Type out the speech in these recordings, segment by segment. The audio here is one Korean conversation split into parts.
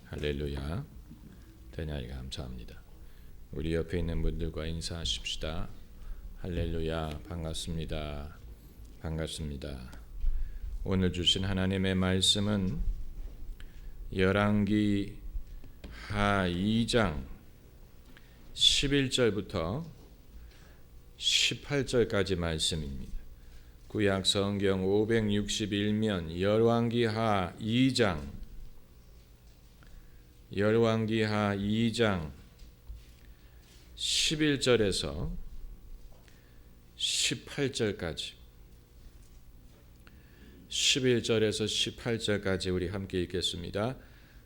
할렐루야. 대냐이 감사합니다. 우리 옆에 있는 분들과 인사하십시다. 할렐루야. 반갑습니다. 반갑습니다. 오늘 주신 하나님의 말씀은 열왕기 하 2장 11절부터 18절까지 말씀입니다. 구약 성경 561면 열왕기 하 2장 11절에서 18절까지 11절에서 18절까지 우리 함께 읽겠습니다.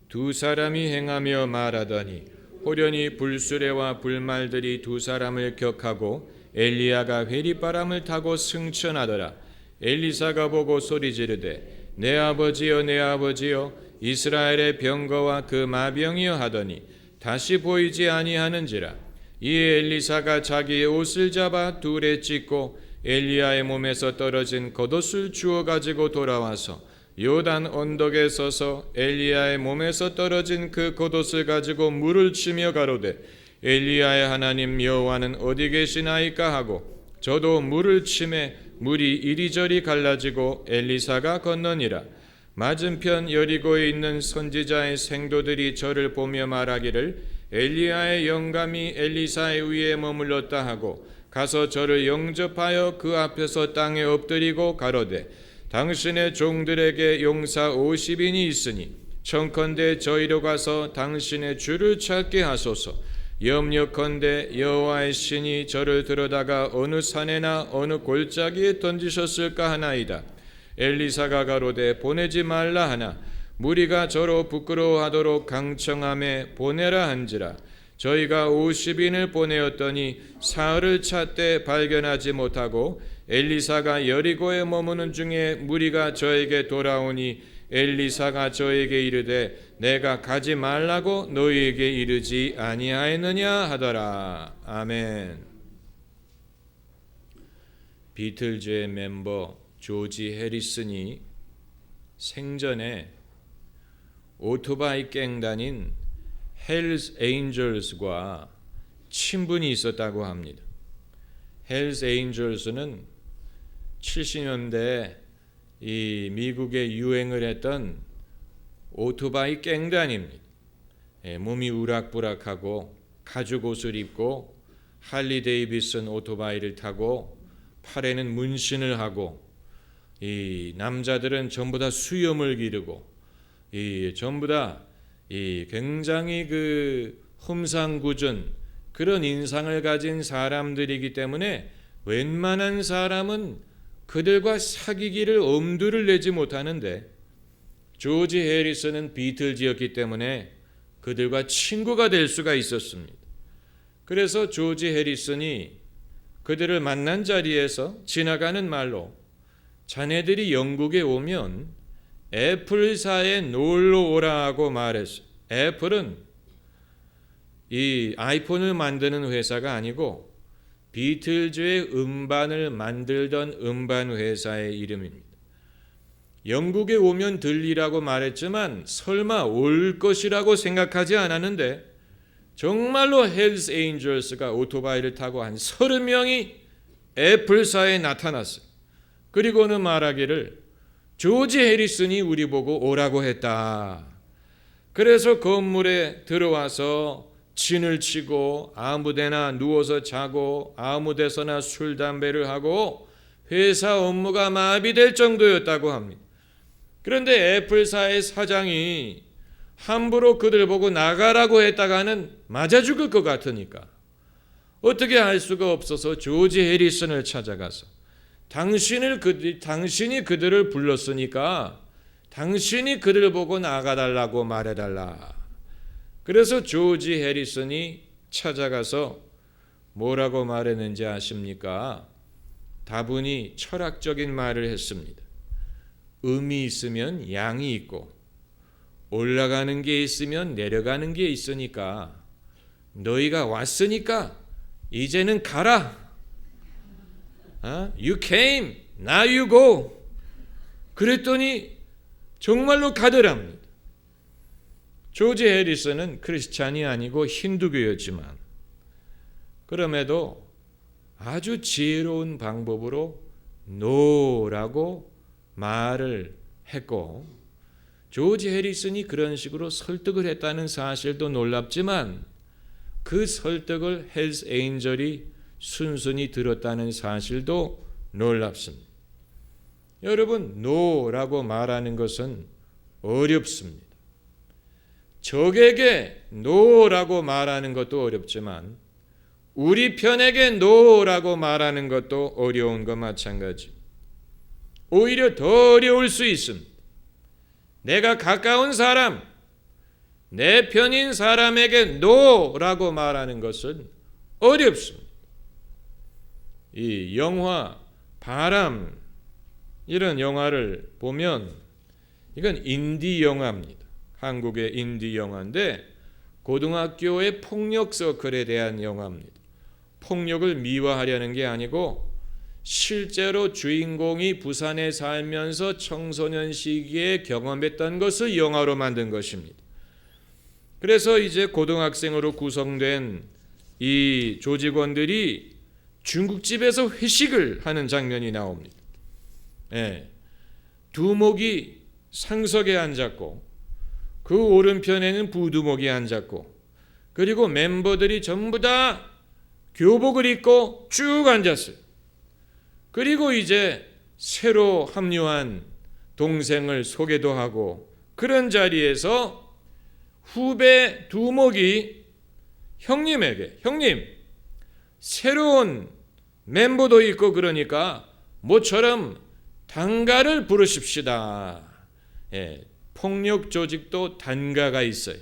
두 사람이 행하며 말하더니 호련히 불수레와 불말들이 두 사람을 격하고 엘리야가 회리바람을 타고 승천하더라. 엘리사가 보고 소리 지르되 내 아버지여 내 아버지여 이스라엘의 병거와 그 마병이여 하더니 다시 보이지 아니하는지라. 이에 엘리사가 자기의 옷을 잡아 둘에 찢고 엘리야의 몸에서 떨어진 겉옷을 주워 가지고 돌아와서 요단 언덕에 서서 엘리야의 몸에서 떨어진 그 겉옷을 가지고 물을 치며 가로되 엘리야의 하나님 여호와는 어디 계시나이까 하고 저도 물을 치매 물이 이리저리 갈라지고 엘리사가 건너니라. 맞은편 여리고에 있는 선지자의 생도들이 저를 보며 말하기를 엘리야의 영감이 엘리사의 위에 머물렀다 하고 가서 저를 영접하여 그 앞에서 땅에 엎드리고 가로되 당신의 종들에게 용사 50인이 있으니 청컨대 저희로 가서 당신의 주를 찾게 하소서. 염려컨대 여호와의 신이 저를 들어다가 어느 산에나 어느 골짜기에 던지셨을까 하나이다. 엘리사가 가로되 보내지 말라 하나 무리가 저로 부끄러워하도록 강청함에 보내라 한지라. 저희가 50인을 보내었더니 사흘을 찾되 발견하지 못하고 엘리사가 여리고에 머무는 중에 무리가 저에게 돌아오니 엘리사가 저에게 이르되 내가 가지 말라고 너희에게 이르지 아니하였느냐 하더라. 아멘. 비틀즈의 멤버 조지 해리슨이 생전에 오토바이 갱단인 헬스 에인절스과 친분이 있었다고 합니다. 헬스 에인절스는 70년대에 이 미국에 유행을 했던 오토바이 갱단입니다. 몸이 우락부락하고 가죽 옷을 입고 할리 데이비슨 오토바이를 타고 팔에는 문신을 하고 이 남자들은 전부 다 수염을 기르고 이 전부 다 이 굉장히 그 흠상궂은 그런 인상을 가진 사람들이기 때문에 웬만한 사람은 그들과 사귀기를 엄두를 내지 못하는데 조지 해리슨은 비틀즈였기 때문에 그들과 친구가 될 수가 있었습니다. 그래서 조지 해리슨이 그들을 만난 자리에서 지나가는 말로 자네들이 영국에 오면 애플사에 놀러 오라고 말했어요. 애플은 이 아이폰을 만드는 회사가 아니고 비틀즈의 음반을 만들던 음반 회사의 이름입니다. 영국에 오면 들리라고 말했지만 설마 올 것이라고 생각하지 않았는데 정말로 헬스 에인절스가 오토바이를 타고 한 30명이 애플사에 나타났어요. 그리고는 말하기를 조지 해리슨이 우리 보고 오라고 했다. 그래서 건물에 들어와서 진을 치고 아무데나 누워서 자고 아무데서나 술 담배를 하고 회사 업무가 마비될 정도였다고 합니다. 그런데 애플사의 사장이 함부로 그들 보고 나가라고 했다가는 맞아 죽을 것 같으니까 어떻게 할 수가 없어서 조지 해리슨을 찾아가서 당신이 그들을 불렀으니까 당신이 그들을 보고 나가달라고 말해달라. 그래서 조지 해리슨이 찾아가서 뭐라고 말했는지 아십니까? 다분히 철학적인 말을 했습니다. 음이 있으면 양이 있고 올라가는 게 있으면 내려가는 게 있으니까 너희가 왔으니까 이제는 가라. You came, now you go. 그랬더니 정말로 가더랍니다. 조지 해리스는 크리스찬이 아니고 힌두교였지만 그럼에도 아주 지혜로운 방법으로 노라고 말을 했고, 조지 해리슨이 그런 식으로 설득을 했다는 사실도 놀랍지만 그 설득을 헬스 에인절이 순순히 들었다는 사실도 놀랍습니다. 여러분, 노라고 말하는 것은 어렵습니다. 적에게 노라고 말하는 것도 어렵지만 우리 편에게 노라고 말하는 것도 어려운 것 마찬가지. 오히려 더 어려울 수 있습니다. 내가 가까운 사람, 내 편인 사람에게 노라고 말하는 것은 어렵습니다. 이 영화 바람, 이런 영화를 보면 이건 인디 영화입니다. 한국의 인디 영화인데 고등학교의 폭력 서클에 대한 영화입니다. 폭력을 미화하려는 게 아니고 실제로 주인공이 부산에 살면서 청소년 시기에 경험했던 것을 영화로 만든 것입니다. 그래서 이제 고등학생으로 구성된 이 조직원들이 중국집에서 회식을 하는 장면이 나옵니다. 두목이 상석에 앉았고 그 오른편에는 부두목이 앉았고 그리고 멤버들이 전부 다 교복을 입고 쭉 앉았어요. 그리고 이제 새로 합류한 동생을 소개도 하고 그런 자리에서 후배 두목이 형님에게 형님 새로운 멤버도 있고 그러니까 모처럼 단가를 부르십시다. 폭력 조직도 단가가 있어요.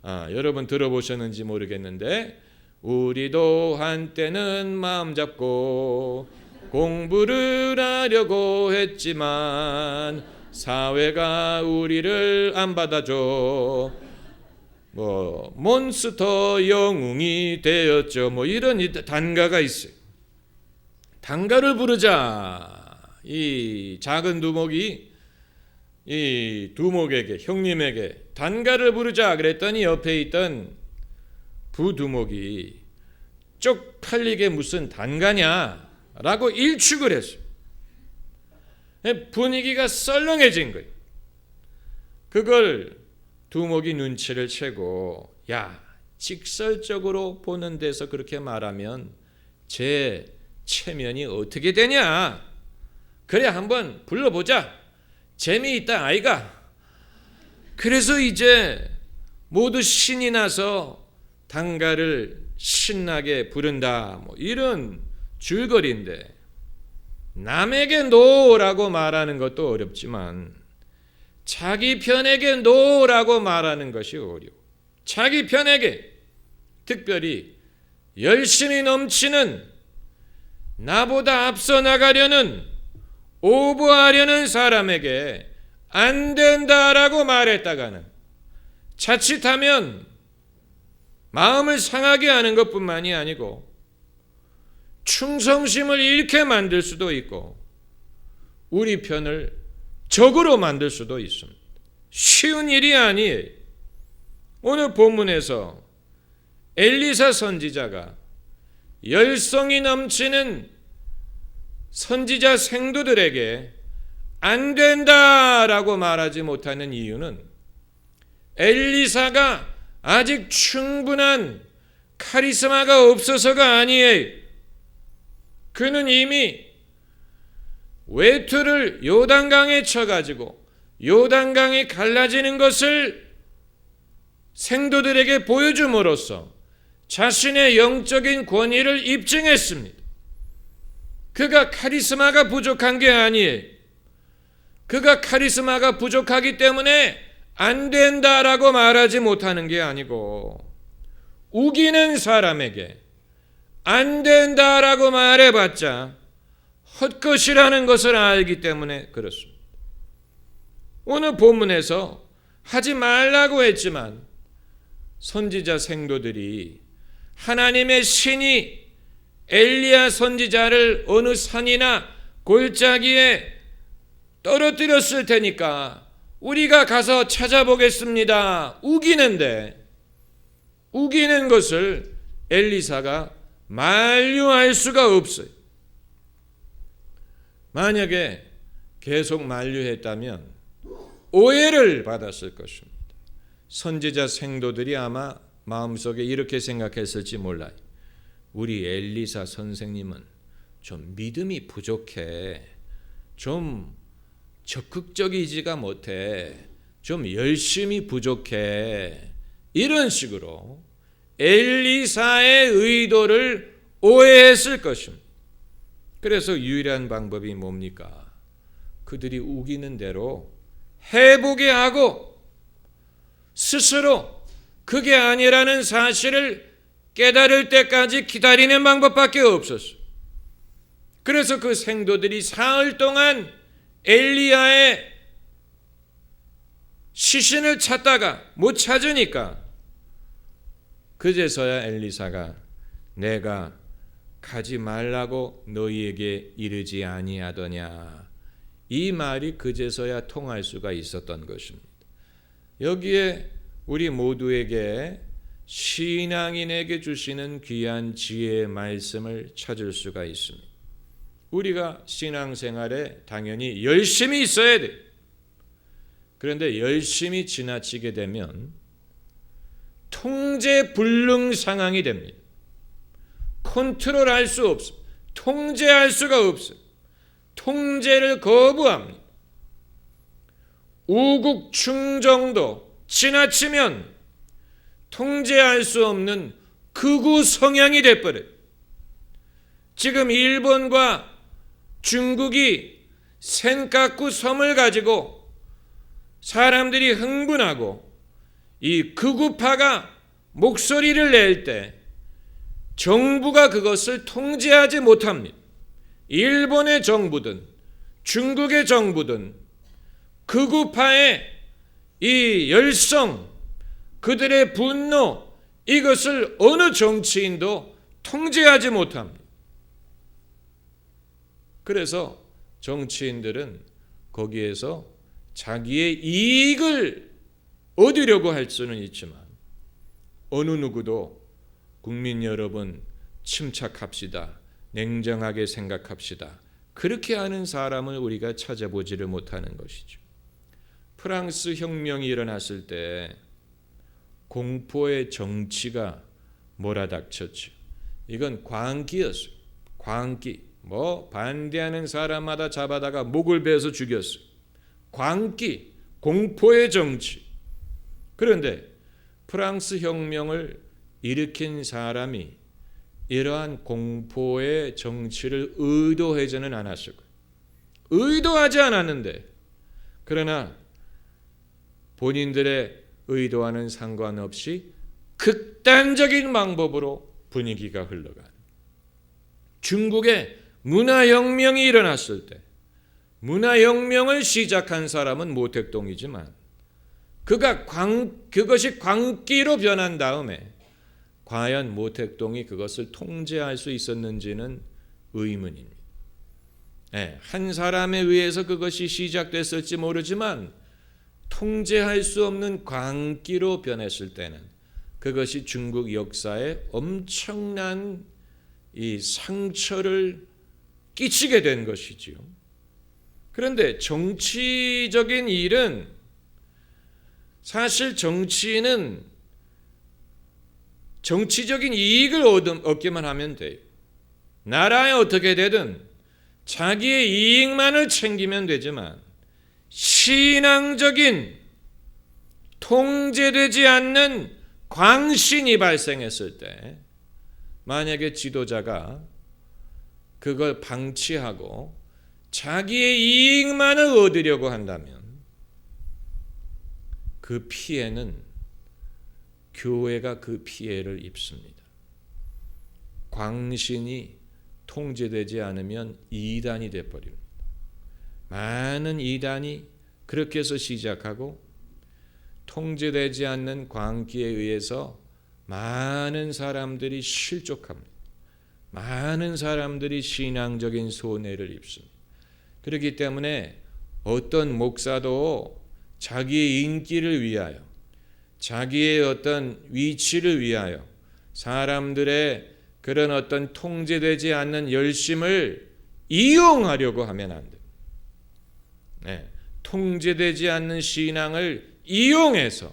여러분 들어보셨는지 모르겠는데 우리도 한때는 마음 잡고 공부를 하려고 했지만 사회가 우리를 안 받아줘. 몬스터 영웅이 되었죠. 이런 단가가 있어요. 단가를 부르자. 이 작은 두목이 이 두목에게 형님에게 단가를 부르자 그랬더니 옆에 있던 부두목이 쪽팔리게 무슨 단가냐라고 일축을 했어요. 분위기가 썰렁해진 거예요. 그걸 두목이 눈치를 채고 야 직설적으로 보는 데서 그렇게 말하면 제 체면이 어떻게 되냐. 그래 한번 불러보자. 재미있다 아이가. 그래서 이제 모두 신이 나서 단가를 신나게 부른다. 이런 줄거리인데 남에게 노라고 말하는 것도 어렵지만 자기 편에게 노라고 말하는 것이 어려워. 자기 편에게 특별히 열심히 넘치는 나보다 앞서 나가려는 오버하려는 사람에게 안 된다라고 말했다가는 자칫하면 마음을 상하게 하는 것뿐만이 아니고 충성심을 잃게 만들 수도 있고 우리 편을 적으로 만들 수도 있습니다. 쉬운 일이 아니에요. 오늘 본문에서 엘리사 선지자가 열성이 넘치는 선지자 생도들에게 안 된다라고 말하지 못하는 이유는 엘리사가 아직 충분한 카리스마가 없어서가 아니에요. 그는 이미 외투를 요단강에 쳐가지고 요단강이 갈라지는 것을 생도들에게 보여줌으로써 자신의 영적인 권위를 입증했습니다. 그가 카리스마가 부족한 게 아니에요. 그가 카리스마가 부족하기 때문에 안 된다라고 말하지 못하는 게 아니고 우기는 사람에게 안 된다라고 말해봤자 헛것이라는 것을 알기 때문에 그렇습니다. 오늘 본문에서 하지 말라고 했지만 선지자 생도들이 하나님의 신이 엘리야 선지자를 어느 산이나 골짜기에 떨어뜨렸을 테니까 우리가 가서 찾아보겠습니다. 우기는 것을 엘리사가 만류할 수가 없어요. 만약에 계속 만류했다면 오해를 받았을 것입니다. 선지자 생도들이 아마 마음속에 이렇게 생각했을지 몰라요. 우리 엘리사 선생님은 좀 믿음이 부족해. 좀 적극적이지가 못해. 좀 열심이 부족해. 이런 식으로 엘리사의 의도를 오해했을 것입니다. 그래서 유일한 방법이 뭡니까? 그들이 우기는 대로 해보게 하고 스스로 그게 아니라는 사실을 깨달을 때까지 기다리는 방법밖에 없었어요. 그래서 그 생도들이 사흘 동안 엘리야의 시신을 찾다가 못 찾으니까 그제서야 엘리사가 내가 가지 말라고 너희에게 이르지 아니하더냐, 이 말이 그제서야 통할 수가 있었던 것입니다. 여기에 우리 모두에게 신앙인에게 주시는 귀한 지혜의 말씀을 찾을 수가 있습니다. 우리가 신앙생활에 당연히 열심히 있어야 돼요. 그런데 열심히 지나치게 되면 통제불능 상황이 됩니다. 컨트롤할 수 없습니다. 통제할 수가 없어요. 통제를 거부합니다. 우국충정도 지나치면 통제할 수 없는 극우 성향이 돼버려요. 지금 일본과 중국이 센카쿠 섬을 가지고 사람들이 흥분하고 이 극우파가 목소리를 낼 때 정부가 그것을 통제하지 못합니다. 일본의 정부든 중국의 정부든 극우파의 이 열성, 그들의 분노, 이것을 어느 정치인도 통제하지 못합니다. 그래서 정치인들은 거기에서 자기의 이익을 얻으려고 할 수는 있지만 어느 누구도 국민 여러분 침착합시다, 냉정하게 생각합시다, 그렇게 하는 사람을 우리가 찾아보지를 못하는 것이죠. 프랑스 혁명이 일어났을 때 공포의 정치가 몰아닥쳤죠. 이건 광기였어요. 광기. 반대하는 사람마다 잡아다가 목을 베어서 죽였어요. 광기, 공포의 정치. 그런데 프랑스 혁명을 일으킨 사람이 이러한 공포의 정치를 의도하지는 않았을 거예요. 의도하지 않았는데, 그러나 본인들의 의도와는 상관없이 극단적인 방법으로 분위기가 흘러가는, 중국에 문화혁명이 일어났을 때 문화혁명을 시작한 사람은 모택동이지만 그것이 광기로 변한 다음에 과연 모택동이 그것을 통제할 수 있었는지는 의문입니다. 한 사람에 의해서 그것이 시작됐을지 모르지만 통제할 수 없는 광기로 변했을 때는 그것이 중국 역사에 엄청난 이 상처를 끼치게 된 것이지요. 그런데 정치적인 일은, 사실 정치인은 정치적인 이익을 얻기만 하면 돼요. 나라에 어떻게 되든 자기의 이익만을 챙기면 되지만 신앙적인 통제되지 않는 광신이 발생했을 때 만약에 지도자가 그걸 방치하고 자기의 이익만을 얻으려고 한다면 그 피해는 교회가 그 피해를 입습니다. 광신이 통제되지 않으면 이단이 되어버립니다. 많은 이단이 그렇게 해서 시작하고 통제되지 않는 광기에 의해서 많은 사람들이 실족합니다. 많은 사람들이 신앙적인 손해를 입습니다. 그렇기 때문에 어떤 목사도 자기의 인기를 위하여, 자기의 어떤 위치를 위하여 사람들의 그런 어떤 통제되지 않는 열심을 이용하려고 하면 안 돼. 네, 통제되지 않는 신앙을 이용해서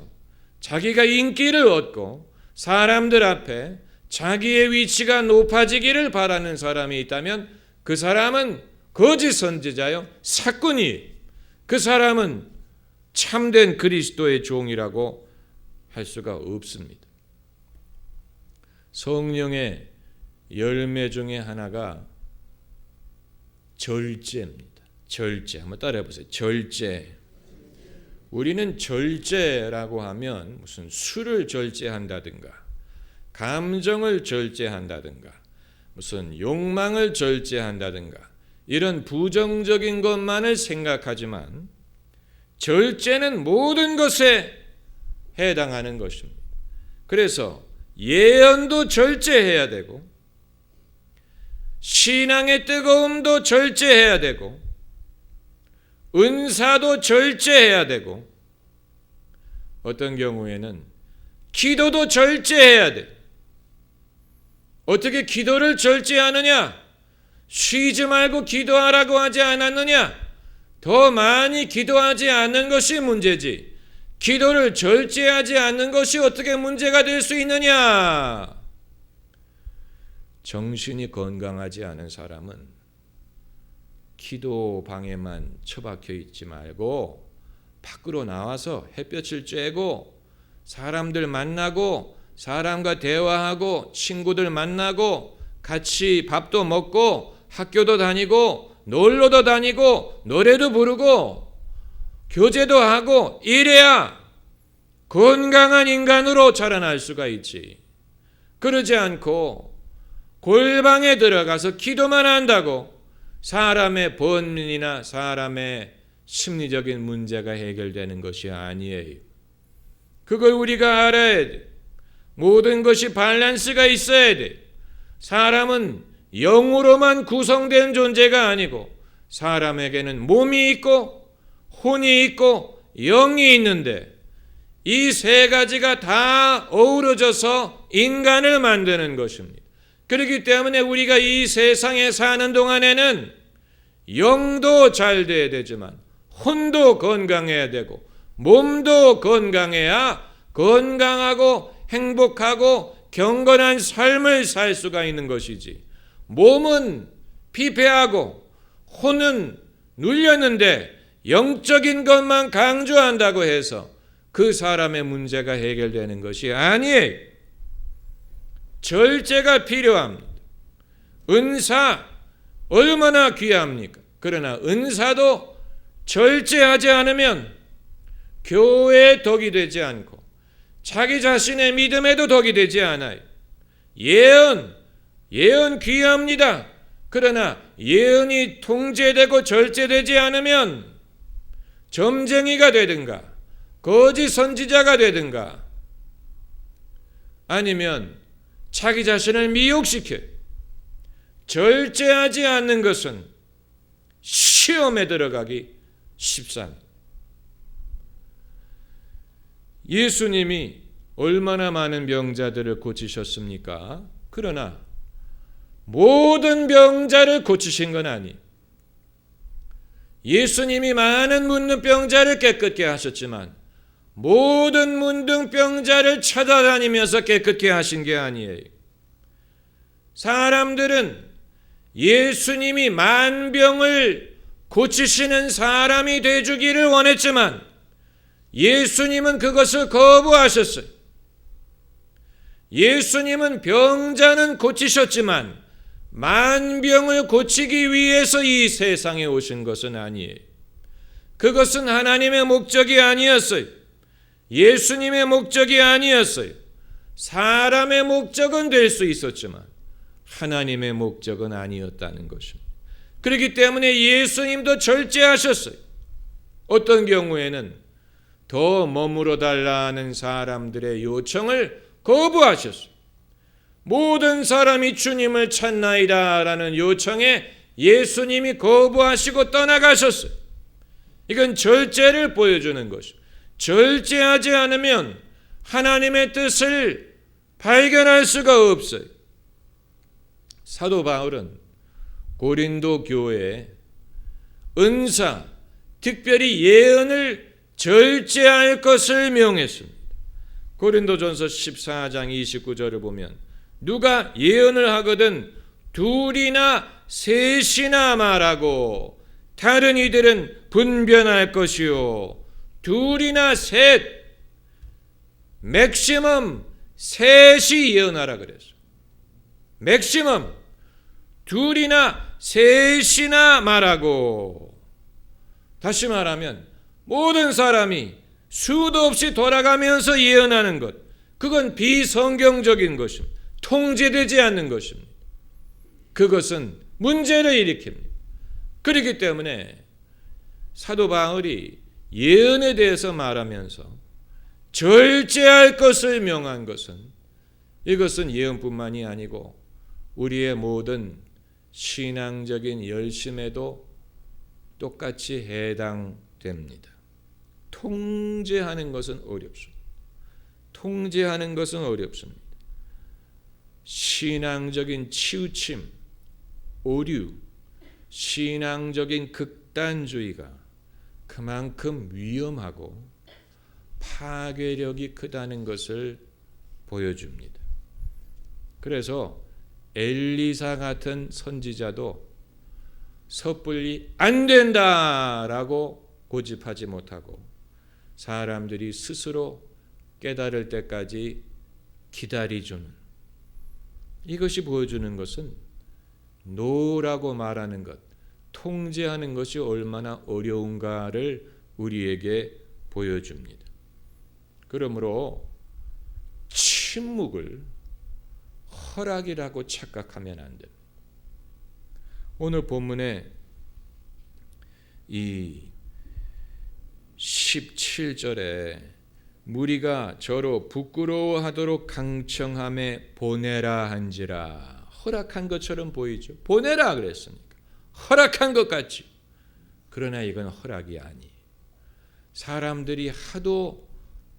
자기가 인기를 얻고 사람들 앞에 자기의 위치가 높아지기를 바라는 사람이 있다면 그 사람은 거짓 선지자요, 사꾼이, 그 사람은 참된 그리스도의 종이라고 할 수가 없습니다. 성령의 열매 중에 하나가 절제입니다. 절제. 한번 따라해 보세요. 절제. 우리는 절제라고 하면 무슨 술을 절제한다든가, 감정을 절제한다든가, 무슨 욕망을 절제한다든가, 이런 부정적인 것만을 생각하지만 절제는 모든 것에 해당하는 것입니다. 그래서 예언도 절제해야 되고, 신앙의 뜨거움도 절제해야 되고, 은사도 절제해야 되고, 어떤 경우에는 기도도 절제해야 돼. 어떻게 기도를 절제하느냐? 쉬지 말고 기도하라고 하지 않았느냐? 더 많이 기도하지 않는 것이 문제지, 기도를 절제하지 않는 것이 어떻게 문제가 될 수 있느냐? 정신이 건강하지 않은 사람은 기도 방에만 처박혀 있지 말고 밖으로 나와서 햇볕을 쬐고 사람들 만나고 사람과 대화하고 친구들 만나고 같이 밥도 먹고 학교도 다니고 놀러도 다니고 노래도 부르고 교제도 하고, 이래야 건강한 인간으로 자라날 수가 있지. 그러지 않고 골방에 들어가서 기도만 한다고 사람의 번민이나 사람의 심리적인 문제가 해결되는 것이 아니에요. 그걸 우리가 알아야 돼. 모든 것이 밸런스가 있어야 돼. 사람은 영으로만 구성된 존재가 아니고 사람에게는 몸이 있고 혼이 있고 영이 있는데 이 세 가지가 다 어우러져서 인간을 만드는 것입니다. 그렇기 때문에 우리가 이 세상에 사는 동안에는 영도 잘 돼야 되지만 혼도 건강해야 되고 몸도 건강해야 건강하고 행복하고 경건한 삶을 살 수가 있는 것이지, 몸은 피폐하고 혼은 눌렸는데 영적인 것만 강조한다고 해서 그 사람의 문제가 해결되는 것이 아니에요. 절제가 필요합니다. 은사 얼마나 귀합니까? 그러나 은사도 절제하지 않으면 교회에 덕이 되지 않고 자기 자신의 믿음에도 덕이 되지 않아요. 예언 귀합니다. 그러나 예언이 통제되고 절제되지 않으면 점쟁이가 되든가 거짓 선지자가 되든가 아니면 자기 자신을 미혹시켜. 절제하지 않는 것은 시험에 들어가기 쉽습니다. 예수님이 얼마나 많은 병자들을 고치셨습니까? 그러나 모든 병자를 고치신 건 아니에요. 예수님이 많은 문둥병자를 깨끗게 하셨지만 모든 문둥병자를 찾아다니면서 깨끗게 하신 게 아니에요. 사람들은 예수님이 만병을 고치시는 사람이 되주기를 원했지만 예수님은 그것을 거부하셨어요. 예수님은 병자는 고치셨지만 만병을 고치기 위해서 이 세상에 오신 것은 아니에요. 그것은 하나님의 목적이 아니었어요. 예수님의 목적이 아니었어요. 사람의 목적은 될 수 있었지만 하나님의 목적은 아니었다는 것입니다. 그렇기 때문에 예수님도 절제하셨어요. 어떤 경우에는 더 머물러 달라는 사람들의 요청을 거부하셨어요. 모든 사람이 주님을 찾나이다 라는 요청에 예수님이 거부하시고 떠나가셨어요. 이건 절제를 보여주는 것이죠. 절제하지 않으면 하나님의 뜻을 발견할 수가 없어요. 사도 바울은 고린도 교회에 은사, 특별히 예언을 절제할 것을 명했습니다. 고린도전서 14장 29절을 보면 누가 예언을 하거든 둘이나 셋이나 말하고 다른 이들은 분변할 것이요 둘이나 셋, 맥시멈 셋이 예언하라 그랬어요. 맥시멈 둘이나 셋이나 말하고, 다시 말하면 모든 사람이 수도 없이 돌아가면서 예언하는 것, 그건 비성경적인 것입니다. 통제되지 않는 것입니다. 그것은 문제를 일으킵니다. 그렇기 때문에 사도 바울이 예언에 대해서 말하면서 절제할 것을 명한 것은, 이것은 예언뿐만이 아니고 우리의 모든 신앙적인 열심에도 똑같이 해당됩니다. 통제하는 것은 어렵습니다. 통제하는 것은 어렵습니다. 신앙적인 치우침, 오류, 신앙적인 극단주의가 그만큼 위험하고 파괴력이 크다는 것을 보여줍니다. 그래서 엘리사 같은 선지자도 섣불리 안 된다라고 고집하지 못하고 사람들이 스스로 깨달을 때까지 기다려주는, 이것이 보여주는 것은 노라고 말하는 것, 통제하는 것이 얼마나 어려운가를 우리에게 보여줍니다. 그러므로 침묵을 허락이라고 착각하면 안 됩니다. 오늘 본문에 이 17절에 무리가 저로 부끄러워하도록 강청함에 보내라 한지라, 허락한 것처럼 보이죠. 보내라 그랬으니까 허락한 것 같지. 그러나 이건 허락이 아니에요. 사람들이 하도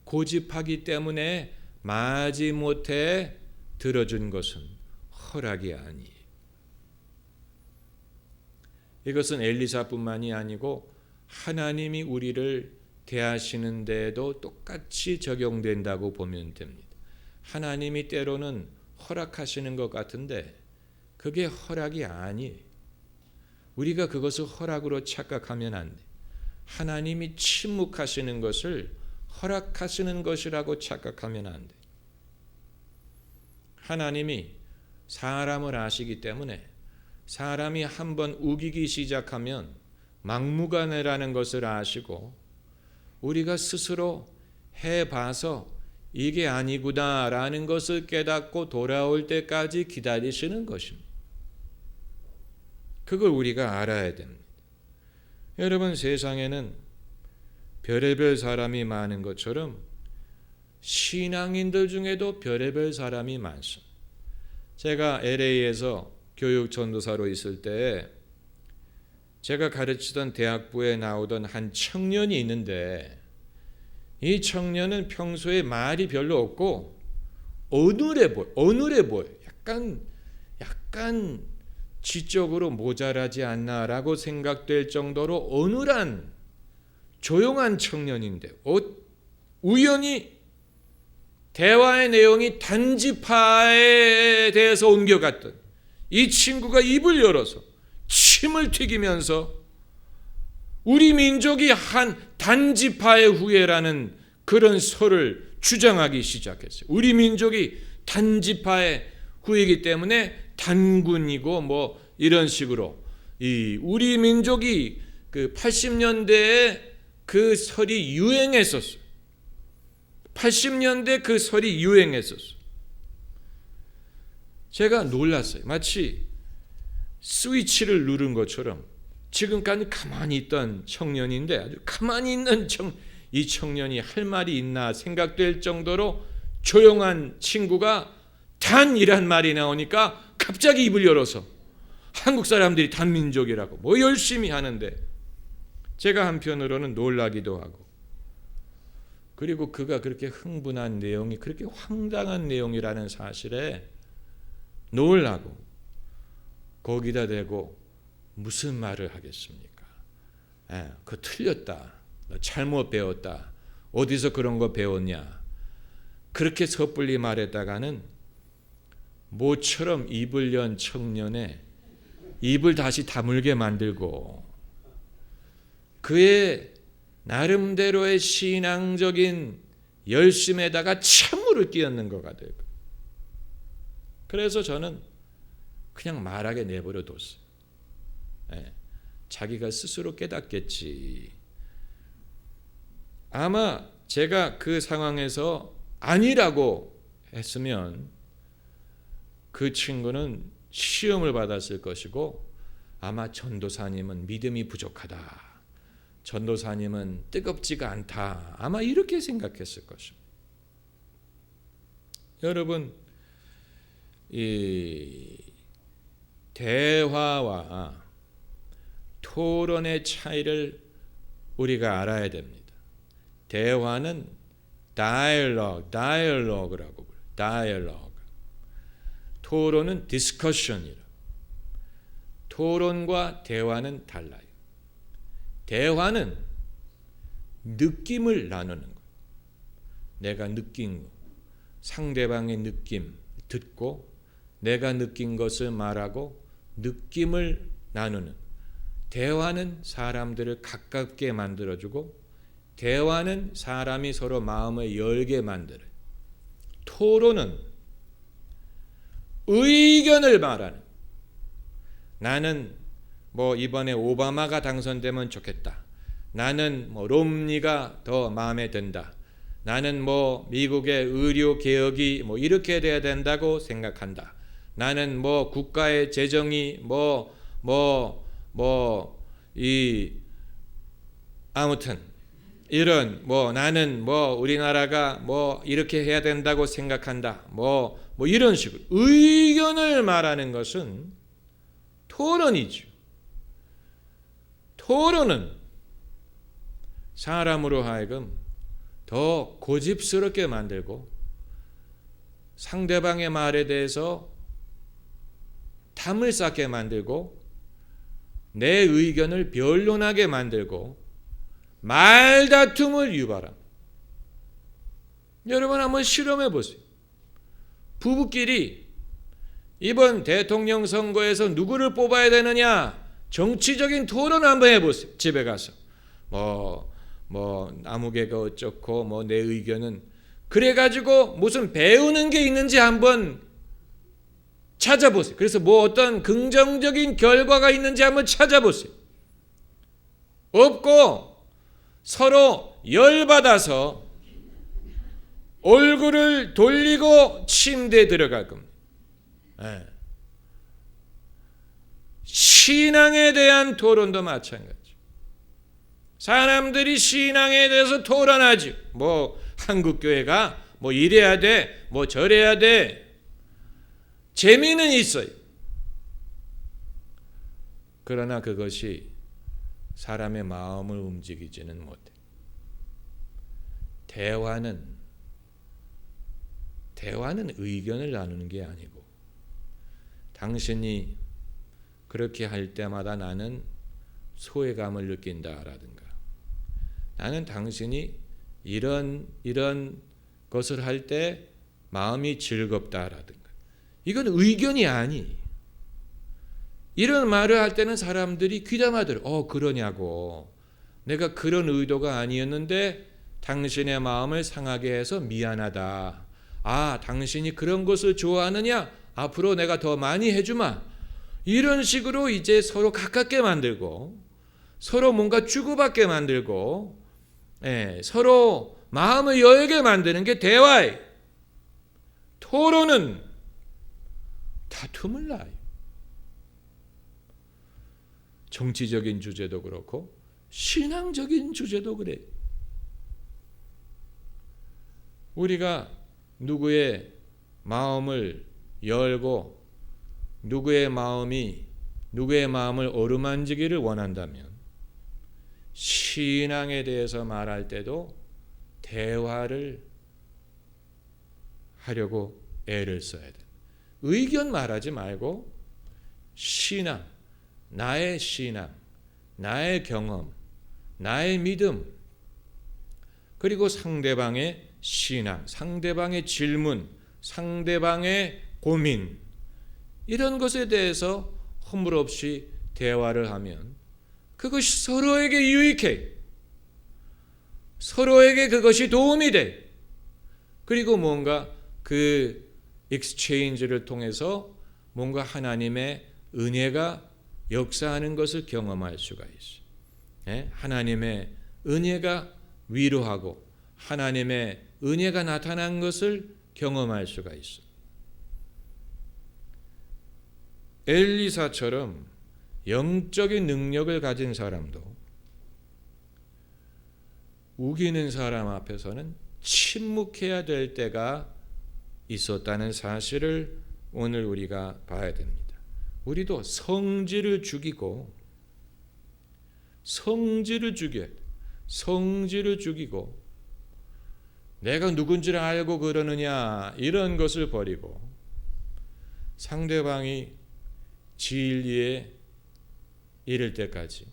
고집하기 때문에 마지못해 들어준 것은 허락이 아니에요. 이것은 엘리사뿐만이 아니고 하나님이 우리를 대하시는 데에도 똑같이 적용된다고 보면 됩니다. 하나님이 때로는 허락하시는 것 같은데 그게 허락이 아니에요. 우리가 그것을 허락으로 착각하면 안 돼. 하나님이 침묵하시는 것을 허락하시는 것이라고 착각하면 안 돼. 하나님이 사람을 아시기 때문에 사람이 한번 우기기 시작하면 막무가내라는 것을 아시고 우리가 스스로 해봐서 이게 아니구나라는 것을 깨닫고 돌아올 때까지 기다리시는 것입니다. 그걸 우리가 알아야 됩니다. 여러분, 세상에는 별의별 사람이 많은 것처럼 신앙인들 중에도 별의별 사람이 많습니다. 제가 LA에서 교육 전도사로 있을 때 제가 가르치던 대학부에 나오던 한 청년이 있는데 이 청년은 평소에 말이 별로 없고 어눌해 보여. 약간 지적으로 모자라지 않나라고 생각될 정도로 어눌한 조용한 청년인데 우연히 대화의 내용이 단지파에 대해서 옮겨갔던 이 친구가 입을 열어서 침을 튀기면서 우리 민족이 한 단지파의 후예라는 그런 설을 주장하기 시작했어요. 우리 민족이 단지파의 후예이기 때문에 단군이고 뭐 이런 식으로 이 우리 민족이 그 80년대에 그 설이 유행했었어요. 80년대 그 설이 유행했었어요. 제가 놀랐어요. 마치 스위치를 누른 것처럼 지금까지 가만히 있던 청년인데 아주 가만히 있는 이 청년이 할 말이 있나 생각될 정도로 조용한 친구가 단이란 말이 나오니까 갑자기 입을 열어서 한국 사람들이 단민족이라고 뭐 열심히 하는데 제가 한편으로는 놀라기도 하고, 그리고 그가 그렇게 흥분한 내용이 그렇게 황당한 내용이라는 사실에 놀라고, 거기다 대고 무슨 말을 하겠습니까? 그거 틀렸다, 너 잘못 배웠다, 어디서 그런 거 배웠냐, 그렇게 섣불리 말했다가는 모처럼 입을 연 청년의 입을 다시 다물게 만들고, 그의 나름대로의 신앙적인 열심에다가 찬물을 끼얹는 거가 되고, 그래서 저는 그냥 말하게 내버려 뒀어요. 자기가 스스로 깨닫겠지. 아마 제가 그 상황에서 아니라고 했으면 그 친구는 시험을 받았을 것이고, 아마 전도사님은 믿음이 부족하다, 전도사님은 뜨겁지가 않다, 아마 이렇게 생각했을 것입니다. 여러분, 이 대화와 토론의 차이를 우리가 알아야 됩니다. 대화는 dialogue라고 불러요. dialogue. 토론은 discussion이라. 토론과 대화는 달라요. 대화는 느낌을 나누는 거예요. 내가 느낀 거, 상대방의 느낌 듣고 내가 느낀 것을 말하고 느낌을 나누는. 대화는 사람들을 가깝게 만들어주고, 대화는 사람이 서로 마음을 열게 만들어요. 토론은 의견을 말하는. 나는 이번에 오바마가 당선되면 좋겠다. 나는 롬니가 더 마음에 든다. 나는 미국의 의료 개혁이 이렇게 돼야 된다고 생각한다. 나는 국가의 재정이 아무튼 이런 나는 우리나라가 이렇게 해야 된다고 생각한다. 이런 식으로 의견을 말하는 것은 토론이죠. 토론은 사람으로 하여금 더 고집스럽게 만들고, 상대방의 말에 대해서 탐을 쌓게 만들고, 내 의견을 변론하게 만들고, 말다툼을 유발합니다. 여러분 한번 실험해 보세요. 부부끼리 이번 대통령 선거에서 누구를 뽑아야 되느냐, 정치적인 토론 한번 해보세요. 집에 가서 아무개가 어쩌고 내 의견은, 그래가지고 무슨 배우는 게 있는지 한번 찾아보세요. 그래서 어떤 긍정적인 결과가 있는지 한번 찾아보세요. 없고 서로 열받아서 얼굴을 돌리고 침대에 들어갈 겁니다. 신앙에 대한 토론도 마찬가지. 사람들이 신앙에 대해서 토론하지. 한국교회가 이래야 돼, 저래야 돼. 재미는 있어요. 그러나 그것이 사람의 마음을 움직이지는 못해. 대화는 의견을 나누는 게 아니고, 당신이 그렇게 할 때마다 나는 소외감을 느낀다라든가, 나는 당신이 이런 것을 할 때 마음이 즐겁다라든가, 이건 의견이 아니. 이런 말을 할 때는 사람들이 귀담아들어. 그러냐고. 내가 그런 의도가 아니었는데 당신의 마음을 상하게 해서 미안하다. 당신이 그런 것을 좋아하느냐? 앞으로 내가 더 많이 해주마. 이런 식으로 이제 서로 가깝게 만들고, 서로 뭔가 주고받게 만들고, 서로 마음을 열게 만드는 게 대화예요. 토론은 다툼을 낳아요. 정치적인 주제도 그렇고 신앙적인 주제도 그래. 우리가 누구의 마음을 열고 누구의 마음을 어루만지기를 원한다면 신앙에 대해서 말할 때도 대화를 하려고 애를 써야 돼. 의견 말하지 말고 신앙, 나의 신앙, 나의 경험, 나의 믿음, 그리고 상대방의 신앙, 상대방의 질문, 상대방의 고민, 이런 것에 대해서 허물없이 대화를 하면 그것이 서로에게 유익해. 서로에게 그것이 도움이 돼. 그리고 뭔가 그 익스체인지를 통해서 뭔가 하나님의 은혜가 역사하는 것을 경험할 수가 있어. 하나님의 은혜가 위로하고 하나님의 은혜가 나타난 것을 경험할 수가 있어. 엘리사처럼 영적인 능력을 가진 사람도 우기는 사람 앞에서는 침묵해야 될 때가 있었다는 사실을 오늘 우리가 봐야 됩니다. 우리도 성질을 죽이고 내가 누군지를 알고 그러느냐 이런 것을 버리고 상대방이 진리에 이를 때까지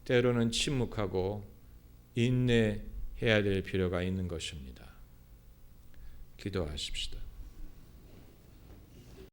때로는 침묵하고 인내해야 될 필요가 있는 것입니다. 기도하십시다.